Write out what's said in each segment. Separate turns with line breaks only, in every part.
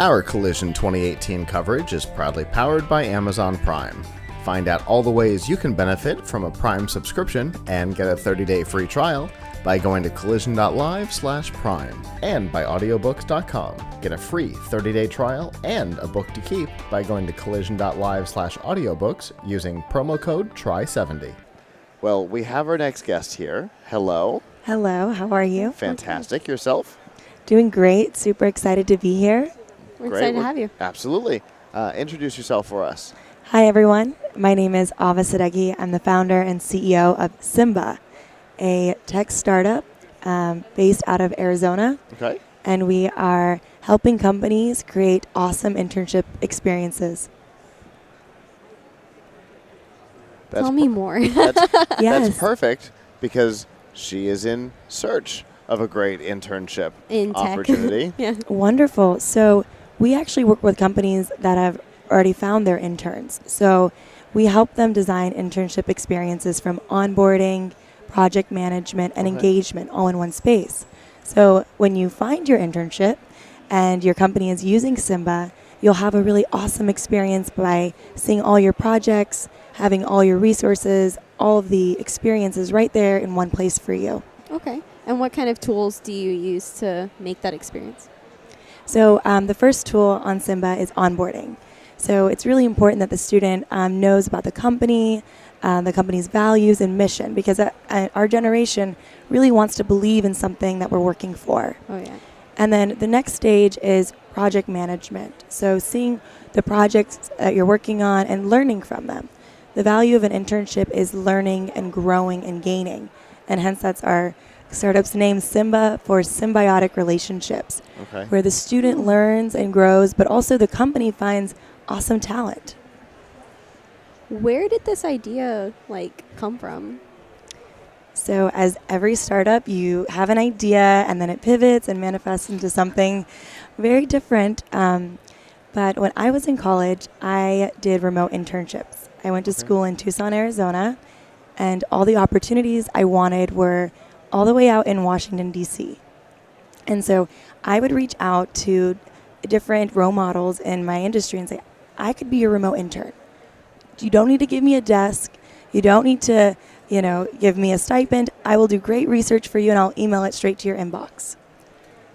Our Collision 2018 coverage is proudly powered by Amazon Prime. Find out all the ways you can benefit from a Prime subscription and get a 30-day free trial by going to collision.live/prime and by audiobooks.com. Get a free 30-day trial and a book to keep by going to collision.live/audiobooks using promo code TRY70. Well, we have our next guest here. Hello.
Hello, how are you?
Fantastic. Yourself?
Doing great. Super excited to be here.
We're excited to have you.
Absolutely. Introduce yourself for us.
Hi, everyone. My name is Ahva Sadeghi. I'm the founder and CEO of Symba, a tech startup based out of Arizona.
Okay.
And we are helping companies create awesome internship experiences.
Tell me more.
That's perfect because she is in search of a great internship
in
opportunity.
Yeah.
Wonderful. So we actually work with companies that have already found their interns. So we help them design internship experiences from onboarding, project management, and engagement all in one space. So when you find your internship and your company is using Symba, you'll have a really awesome experience by seeing all your projects, having all your resources, all of the experiences right there in one place for you.
Okay. And what kind of tools do you use to make that experience?
So the first tool on Symba is onboarding. So it's really important that the student knows about the company's values and mission, because our generation really wants to believe in something that we're working for.
Oh, yeah.
And then the next stage is project management. So seeing the projects that you're working on and learning from them. The value of an internship is learning and growing and gaining. And hence that's our startup's name, Symba, for symbiotic relationships, where the student learns and grows, but also the company finds awesome talent.
Where did this idea come from?
So as every startup, you have an idea and then it pivots and manifests into something very different. But when I was in college, I did remote internships. I went to school in Tucson, Arizona, and all the opportunities I wanted were all the way out in Washington, D.C. And so I would reach out to different role models in my industry and say, I could be your remote intern. You don't need to give me a desk. You don't need to, give me a stipend. I will do great research for you and I'll email it straight to your inbox.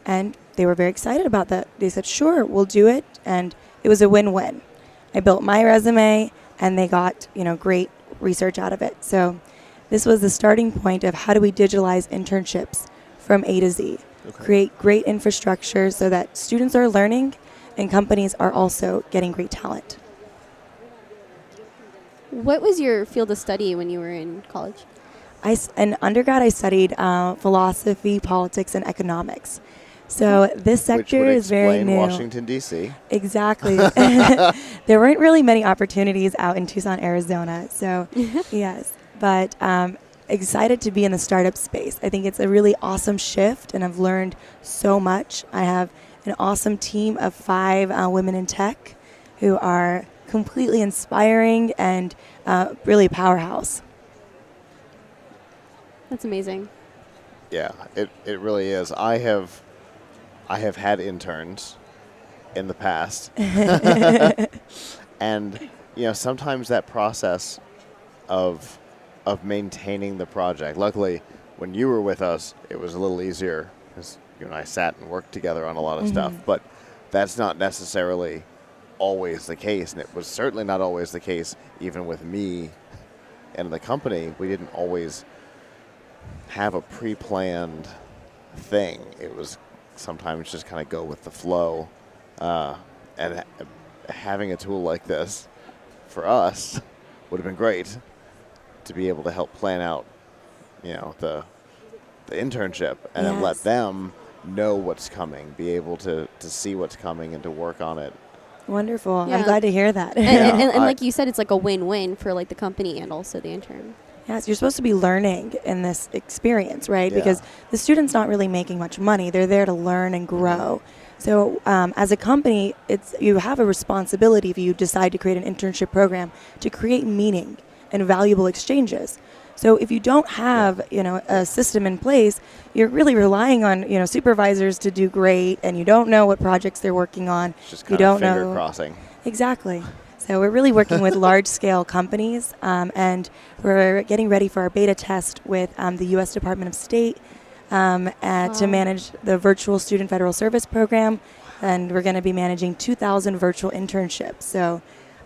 And they were very excited about that. They said, sure, we'll do it. And it was a win-win. I built my resume and they got, great research out of it. So this was the starting point of how do we digitalize internships from A to Z. Create great infrastructure so that students are learning and companies are also getting great talent.
What was your field of study when you were in college?
In undergrad, I studied philosophy, politics, and economics. So this sector is very new.
Washington, D.C.
Exactly. There weren't really many opportunities out in Tucson, Arizona. So yes, but excited to be in the startup space. I think it's a really awesome shift, and I've learned so much. I have an awesome team of 5 women in tech who are completely inspiring and really a powerhouse.
That's amazing.
Yeah, it really is. I have had interns in the past. And sometimes that process of maintaining the project. Luckily, when you were with us, it was a little easier because you and I sat and worked together on a lot of stuff. But that's not necessarily always the case, and it was certainly not always the case even with me and the company. We didn't always have a pre-planned thing. It was sometimes just kind of go with the flow. And having a tool like this for us would have been great to be able to help plan out, the internship and then let them know what's coming, be able to see what's coming and to work on it.
Wonderful.
Yeah.
I'm glad to hear that.
And like you said, it's like a win-win for the company and also the intern.
Yes, you're supposed to be learning in this experience, right?
Yeah.
Because the student's not really making much money. They're there to learn and grow. So as a company, you have a responsibility if you decide to create an internship program to create meaning and valuable exchanges. So if you don't have, a system in place, you're really relying on, supervisors to do great, and you don't know what projects they're working on.
It's just
You
kind of
don't
finger
know.
crossing.
Exactly. So we're really working with large-scale companies, and we're getting ready for our beta test with the U.S. Department of State to manage the virtual student federal service program, and we're going to be managing 2,000 virtual internships. So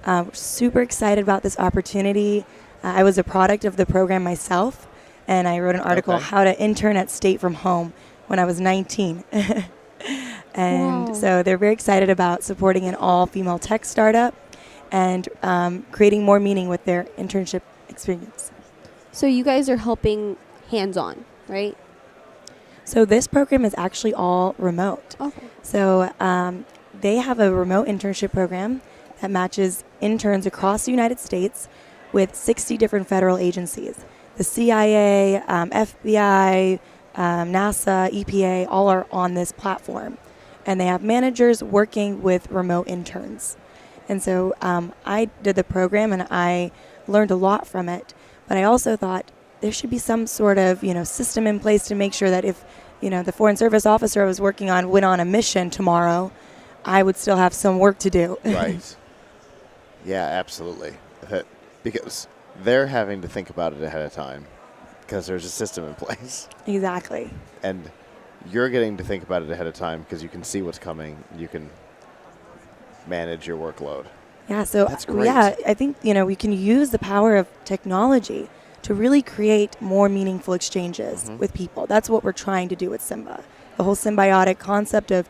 we're super excited about this opportunity. I was a product of the program myself, and I wrote an article, How to Intern at State from Home, when I was 19. And so they're very excited about supporting an all-female tech startup and creating more meaning with their internship experience.
So you guys are helping hands-on, right?
So this program is actually all remote.
Okay.
So they have a remote internship program that matches interns across the United States with 60 different federal agencies. The CIA, FBI, NASA, EPA, all are on this platform. And they have managers working with remote interns. And so I did the program and I learned a lot from it. But I also thought there should be some sort of, system in place to make sure that if, the Foreign Service officer I was working on went on a mission tomorrow, I would still have some work to do.
Right. Yeah, absolutely. Because they're having to think about it ahead of time because there's a system in place.
Exactly.
And you're getting to think about it ahead of time because you can see what's coming. You can manage your workload.
Yeah, so
That's great.
Yeah, I think, we can use the power of technology to really create more meaningful exchanges with people. That's what we're trying to do with Symba. The whole symbiotic concept of,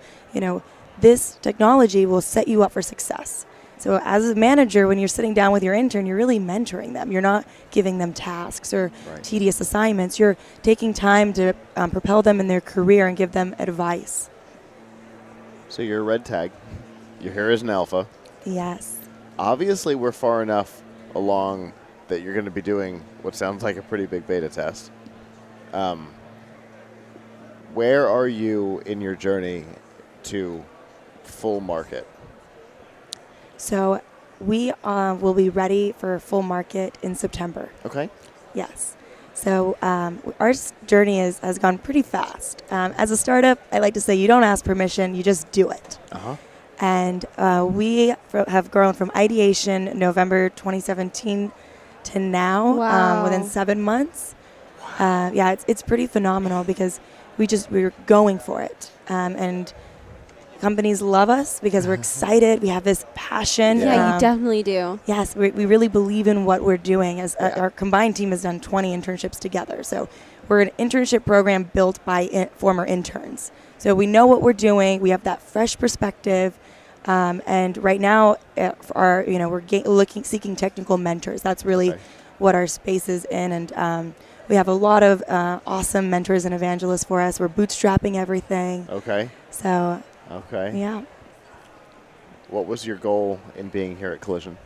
this technology will set you up for success. So as a manager, when you're sitting down with your intern, you're really mentoring them. You're not giving them tasks or tedious assignments. You're taking time to propel them in their career and give them advice.
So you're a red tag. You're here as an alpha.
Yes.
Obviously, we're far enough along that you're going to be doing what sounds like a pretty big beta test. Where are you in your journey to full market?
So we will be ready for full market in September.
Okay.
Yes. So our journey has gone pretty fast. As a startup, I like to say you don't ask permission, you just do it.
Uh-huh.
And we have grown from ideation November 2017 to now within 7 months. It's pretty phenomenal because we're going for it. And companies love us because we're excited. We have this passion.
Yeah, you definitely do.
Yes, we really believe in what we're doing. Our combined team has done 20 internships together. So we're an internship program built by former interns. So we know what we're doing. We have that fresh perspective. And right now, we're seeking technical mentors. That's really what our space is in. And we have a lot of awesome mentors and evangelists for us. We're bootstrapping everything.
Okay.
So...
Okay.
Yeah.
What was your goal in being here at Collision?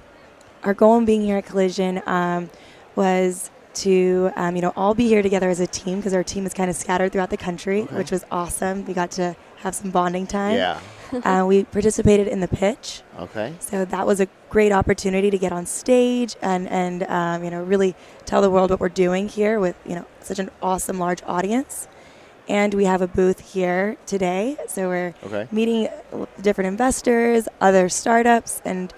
Our goal in being here at Collision was to, all be here together as a team because our team is kind of scattered throughout the country, which was awesome. We got to have some bonding time.
Yeah.
We participated in the pitch.
Okay.
So that was a great opportunity to get on stage and really tell the world what we're doing here with, such an awesome large audience. And we have a booth here today. So we're meeting different investors, other startups, and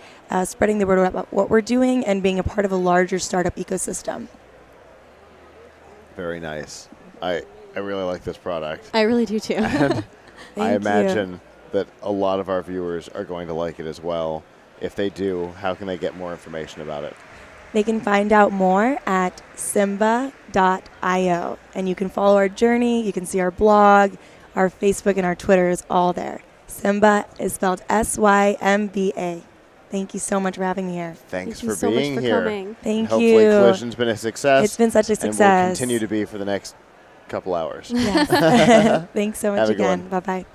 spreading the word about what we're doing and being a part of a larger startup ecosystem.
Very nice. I really like this product.
I really do too.
And I imagine that a lot of our viewers are going to like it as well. If they do, how can they get more information about it?
They can find out more at symba.io. And you can follow our journey. You can see our blog, our Facebook, and our Twitter is all there. Symba is spelled Symba. Thank you so much for having me here.
Thanks
Thank you
for
so
being
much for
here.
coming.
Thank
Hopefully
you.
Collision's been a success.
It's been such a success.
And will continue to be for the next couple hours.
Yes. Thanks so much
Have a good
again.
one.
Bye-bye.